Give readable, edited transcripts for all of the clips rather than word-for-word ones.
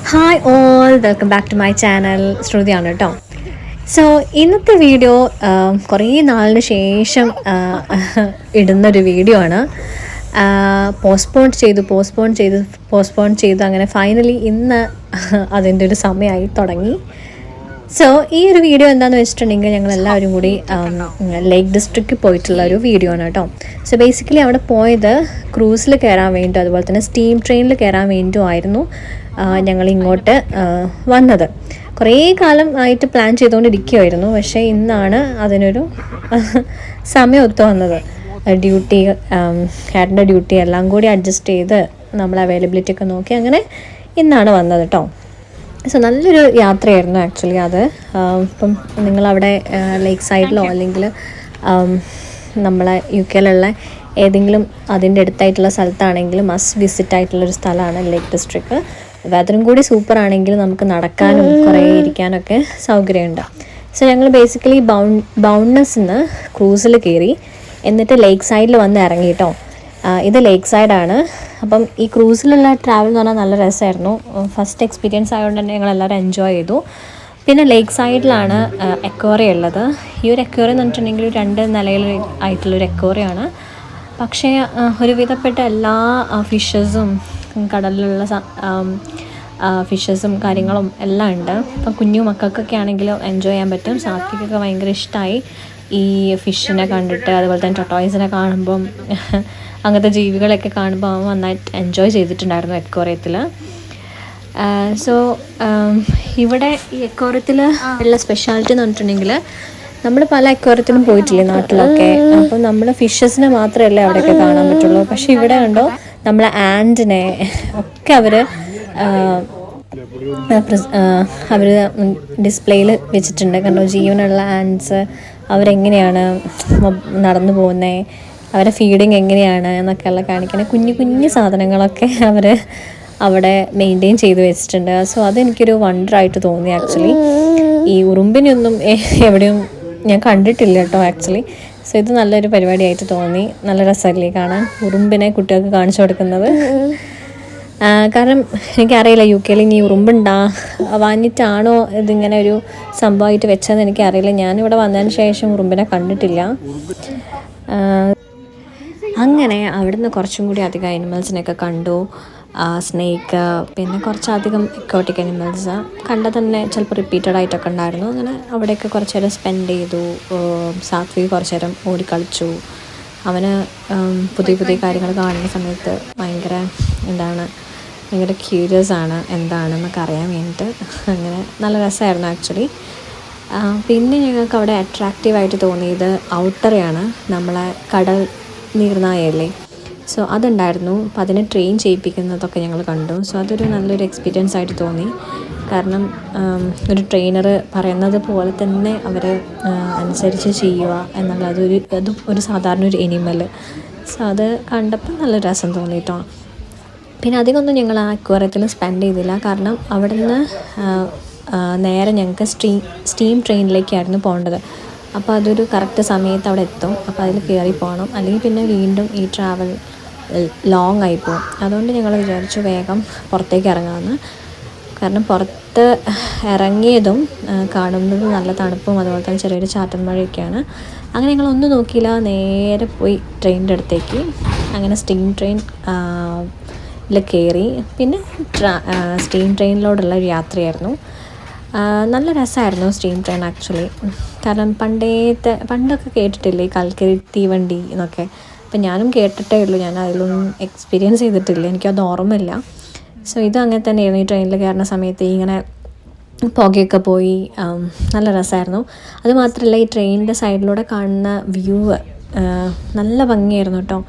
Hi all, welcome back to my channel. ശ്രുതിയാണ് കേട്ടോ. So ഇന്നത്തെ വീഡിയോ കുറേ നാളിന് ശേഷം ഇടുന്നൊരു വീഡിയോ ആണ്. പോസ്റ്റ്പോൺ ചെയ്തു അങ്ങനെ ഫൈനലി ഇന്ന് അതിൻ്റെ ഒരു സമയമായി തുടങ്ങി. സോ ഈ ഒരു വീഡിയോ എന്താണെന്ന് വെച്ചിട്ടുണ്ടെങ്കിൽ ഞങ്ങളെല്ലാവരും കൂടി ലേക്ക് ഡിസ്ട്രിക്റ്റിൽ പോയിട്ടുള്ള ഒരു വീഡിയോ ആണ് കേട്ടോ. സോ ബേസിക്കലി അവിടെ പോയത് ക്രൂസിൽ കയറാൻ വേണ്ടിയും അതുപോലെ തന്നെ സ്റ്റീം ട്രെയിനിൽ കയറാൻ വേണ്ടിയുമായിരുന്നു ഞങ്ങൾ ഇങ്ങോട്ട് വന്നത്. കുറേ കാലം ആയിട്ട് പ്ലാൻ ചെയ്തുകൊണ്ടിരിക്കുമായിരുന്നു, പക്ഷേ ഇന്നാണ് അതിനൊരു സമയം ഒത്തു വന്നത്. ഡ്യൂട്ടി, ഏട്ടൻ്റെ ഡ്യൂട്ടി എല്ലാം കൂടി അഡ്ജസ്റ്റ് ചെയ്ത് നമ്മൾ അവൈലബിലിറ്റി ഒക്കെ നോക്കി അങ്ങനെ ഇന്നാണ് വന്നത് കേട്ടോ. സോ നല്ലൊരു യാത്രയായിരുന്നു ആക്ച്വലി അത്. ഇപ്പം നിങ്ങളവിടെ ലേക്ക് സൈഡിലോ അല്ലെങ്കിൽ നമ്മളെ UK ഏതെങ്കിലും അതിൻ്റെ അടുത്തായിട്ടുള്ള സ്ഥലത്താണെങ്കിലും മസ്റ്റ് വിസിറ്റ് ആയിട്ടുള്ളൊരു സ്ഥലമാണ് ലേക്ക് ഡിസ്ട്രിക്റ്റ്. വെതറും കൂടി സൂപ്പർ ആണെങ്കിൽ നമുക്ക് നടക്കാനും കുറേ ഇരിക്കാനൊക്കെ സൗകര്യമുണ്ട്. സോ ഞങ്ങൾ ബേസിക്കലി ബൗണ്ട്നെസ്സിന്ന് ക്രൂസിൽ കയറി, എന്നിട്ട് ലേക്ക് സൈഡിൽ വന്ന് ഇറങ്ങി കേട്ടോ. ഇത് ലേക്ക് സൈഡാണ്. അപ്പം ഈ ക്രൂസിലുള്ള ട്രാവൽ എന്ന് പറഞ്ഞാൽ നല്ല രസമായിരുന്നു. ഫസ്റ്റ് എക്സ്പീരിയൻസ് ആയതുകൊണ്ട് തന്നെ ഞങ്ങളെല്ലാവരും എൻജോയ് ചെയ്തു. പിന്നെ ലേക്ക് സൈഡിലാണ് എക്വേറിയം ഉള്ളത്. ഈ ഒരു എക്വേറിയം എന്ന് പറഞ്ഞിട്ടുണ്ടെങ്കിൽ 2 നിലയിൽ ആയിട്ടുള്ളൊരു എക്വേറിയമാണ്. പക്ഷേ ഒരുവിധപ്പെട്ട എല്ലാ ഫിഷസും കടലിലുള്ള ഫിഷസും കാര്യങ്ങളും എല്ലാം ഉണ്ട്. ഇപ്പം കുഞ്ഞു മക്കൾക്കൊക്കെ ആണെങ്കിലും എൻജോയ് ചെയ്യാൻ പറ്റും. സാത്വിക്കൊക്കെ ഭയങ്കര ഇഷ്ടമായി ഈ ഫിഷിനെ കണ്ടിട്ട്. അതുപോലെ തന്നെ ടൊട്ടോയ്സിനെ കാണുമ്പം അങ്ങനത്തെ ജീവികളൊക്കെ കാണുമ്പോൾ അവൻ നന്നായിട്ട് എൻജോയ് ചെയ്തിട്ടുണ്ടായിരുന്നു എക്വേറിയത്തിൽ. സോ ഇവിടെ ഈ എക്വേറിയത്തിൽ ഉള്ള സ്പെഷ്യാലിറ്റി എന്ന് പറഞ്ഞിട്ടുണ്ടെങ്കിൽ നമ്മൾ പല എക്വേറിയത്തിലും പോയിട്ടില്ലേ നാട്ടിലൊക്കെ, അപ്പം നമ്മൾ ഫിഷസിനെ മാത്രമല്ലേ അവിടെയൊക്കെ കാണാൻ പറ്റുള്ളൂ. പക്ഷേ ഇവിടെ കണ്ടോ നമ്മളെ ആൻറ്റിനെ ഒക്കെ അവർ ഡിസ്പ്ലേയിൽ വെച്ചിട്ടുണ്ട്. കാരണം ജീവനുള്ള ആൻറ്റ്സ് അവരെങ്ങനെയാണ് നടന്നു പോകുന്നത്, അവരെ ഫീഡിങ് എങ്ങനെയാണ് എന്നൊക്കെയുള്ള കാണിക്കുന്ന കുഞ്ഞു കുഞ്ഞു സാധനങ്ങളൊക്കെ അവർ അവിടെ മെയിൻറ്റെയിൻ ചെയ്ത് വെച്ചിട്ടുണ്ട്. സോ അതെനിക്കൊരു വണ്ടറായിട്ട് തോന്നി ആക്ച്വലി. ഈ ഉറുമ്പിനൊന്നും എവിടെയും ഞാൻ കണ്ടിട്ടില്ല കേട്ടോ ആക്ച്വലി. സോ ഇത് നല്ലൊരു പരിപാടിയായിട്ട് തോന്നി. നല്ല രസമല്ലേ കാണാൻ ഉറുമ്പിനെ കുട്ടികൾക്ക് കാണിച്ചു കൊടുക്കുന്നത്. കാരണം എനിക്കറിയില്ല UK ഇനി വാങ്ങിയിട്ടാണോ ഇതിങ്ങനെ ഒരു സംഭവമായിട്ട് വെച്ചതെന്ന് എനിക്കറിയില്ല. ഞാനിവിടെ വന്നതിന് ശേഷം ഉറുമ്പിനെ കണ്ടിട്ടില്ല. അങ്ങനെ അവിടുന്ന് കുറച്ചും കൂടി അധികം അനിമൽസിനെയൊക്കെ കണ്ടു. സ്നേക്ക്, പിന്നെ കുറച്ചധികം എക്വോട്ടിക് അനിമൽസ് കണ്ടാൽ തന്നെ ചിലപ്പോൾ റിപ്പീറ്റഡ് ആയിട്ടൊക്കെ ഉണ്ടായിരുന്നു. അങ്ങനെ അവിടെയൊക്കെ കുറച്ച് നേരം സ്പെൻഡ് ചെയ്തു. സാത്വിക് കുറച്ച് നേരം ഓടിക്കളിച്ചു. അവന് പുതിയ പുതിയ കാര്യങ്ങൾ കാണുന്ന സമയത്ത് ഭയങ്കര ക്യൂരിയസ് ആണ് എന്താണെന്നൊക്കെ അറിയാൻ വേണ്ടിയിട്ട്. അങ്ങനെ നല്ല രസമായിരുന്നു ആക്ച്വലി. പിന്നെ ഞങ്ങൾക്ക് അവിടെ അട്രാക്റ്റീവായിട്ട് തോന്നിയത് ഔട്ടറയാണ്, നമ്മളെ കടൽ നീർനായല്ലേ. സോ അതുണ്ടായിരുന്നു. അപ്പോൾ അതിനെ ട്രെയിൻ ചെയ്യിപ്പിക്കുന്നതൊക്കെ ഞങ്ങൾ കണ്ടു. സോ അതൊരു നല്ലൊരു എക്സ്പീരിയൻസ് ആയിട്ട് തോന്നി. കാരണം ഒരു ട്രെയിനർ പറയുന്നത് പോലെ തന്നെ അവർ അനുസരിച്ച് ചെയ്യുക എന്നുള്ളത് അതും ഒരു സാധാരണ ഒരു എനിമൽ. സോ അത് കണ്ടപ്പോൾ നല്ല രസം തോന്നിയിട്ടോ. പിന്നെ അധികമൊന്നും ഞങ്ങൾ ആ അക്വേറിയത്തിൽ സ്പെൻഡ് ചെയ്തില്ല. കാരണം അവിടെ നിന്ന് നേരെ ഞങ്ങൾക്ക് സ്റ്റീം ട്രെയിനിലേക്കായിരുന്നു പോകേണ്ടത്. അപ്പോൾ അതൊരു കറക്റ്റ് സമയത്ത് അവിടെ എത്തും. അപ്പോൾ അതിൽ കയറി പോകണം, അല്ലെങ്കിൽ പിന്നെ വീണ്ടും ഈ ട്രാവൽ ലോങ് ആയിപ്പോവും. അതുകൊണ്ട് ഞങ്ങൾ വിചാരിച്ചു വേഗം പുറത്തേക്ക് ഇറങ്ങാമെന്ന്. കാരണം പുറത്ത് ഇറങ്ങിയതും കാണുന്നത് നല്ല തണുപ്പും അതുപോലെ തന്നെ ചെറിയൊരു ചാറ്റൽ മഴയൊക്കെയാണ്. അങ്ങനെ ഞങ്ങളൊന്നും നോക്കിയില്ല, നേരെ പോയി ട്രെയിനിൻ്റെ അടുത്തേക്ക്. അങ്ങനെ സ്റ്റീം ട്രെയിൻ കയറി. പിന്നെ സ്റ്റീം ട്രെയിനിലോടുള്ള ഒരു യാത്രയായിരുന്നു. നല്ല രസമായിരുന്നു സ്റ്റീം ട്രെയിൻ ആക്ച്വലി. കാരണം പണ്ടൊക്കെ കേട്ടിട്ടില്ലേ കൽക്കരി തീവണ്ടി എന്നൊക്കെ. അപ്പം ഞാനും കേട്ടിട്ടേ ഉള്ളൂ, ഞാൻ അതിലൊന്നും എക്സ്പീരിയൻസ് ചെയ്തിട്ടില്ല, എനിക്കത് ഓർമ്മയില്ല. സോ ഇതും അങ്ങനെ തന്നെയായിരുന്നു. ഈ ട്രെയിനിൽ കയറുന്ന സമയത്ത് ഇങ്ങനെ പുകയൊക്കെ പോയി നല്ല രസമായിരുന്നു. അതുമാത്രമല്ല ഈ ട്രെയിനിൻ്റെ സൈഡിലൂടെ കാണുന്ന വ്യൂ നല്ല ഭംഗിയായിരുന്നു കേട്ടോ.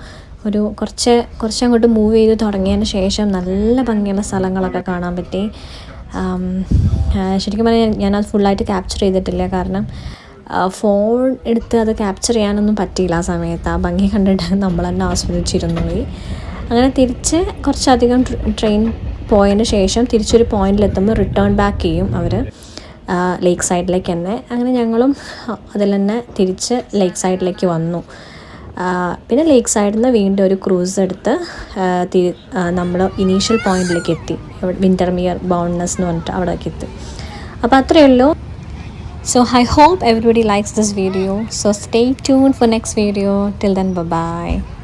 ഒരു കുറച്ചങ്ങോട്ട് മൂവ് ചെയ്ത് തുടങ്ങിയതിന് ശേഷം നല്ല ഭംഗിയുള്ള സ്ഥലങ്ങളൊക്കെ കാണാൻ പറ്റി. ശരിക്കും പറഞ്ഞാൽ ഞാനത് ഫുള്ളായിട്ട് ക്യാപ്ചർ ചെയ്തിട്ടില്ല. കാരണം ഫോൺ എടുത്ത് അത് ക്യാപ്ചർ ചെയ്യാനൊന്നും പറ്റിയില്ല ആ സമയത്ത്. ആ ഭംഗി കണ്ടിട്ട് നമ്മൾ തന്നെ ആസ്വദിച്ചിരുന്നു പോയി. അങ്ങനെ തിരിച്ച് കുറച്ചധികം ട്രെയിൻ പോയതിന് ശേഷം തിരിച്ചൊരു പോയിന്റിലെത്തുമ്പോൾ റിട്ടേൺ ബാക്ക് ചെയ്യും അവർ ലേക്ക് സൈഡിലേക്ക് തന്നെ. അങ്ങനെ ഞങ്ങളും അതിൽ തന്നെ തിരിച്ച് ലേക്ക് സൈഡിലേക്ക് വന്നു. പിന്നെ ലേക്ക് സൈഡിൽ നിന്ന് വീണ്ടും ഒരു ക്രൂസ് എടുത്ത് നമ്മൾ ഇനീഷ്യൽ പോയിന്റിലേക്ക് എത്തി, വിൻ്റർമിയർ ബൗണ്ട്നെസ് എന്ന് പറഞ്ഞിട്ട് അവിടേക്ക് എത്തി. അപ്പോൾ അത്രയേ ഉള്ളൂ. So I hope everybody likes this video. So stay tuned for next video. Till then, bye bye.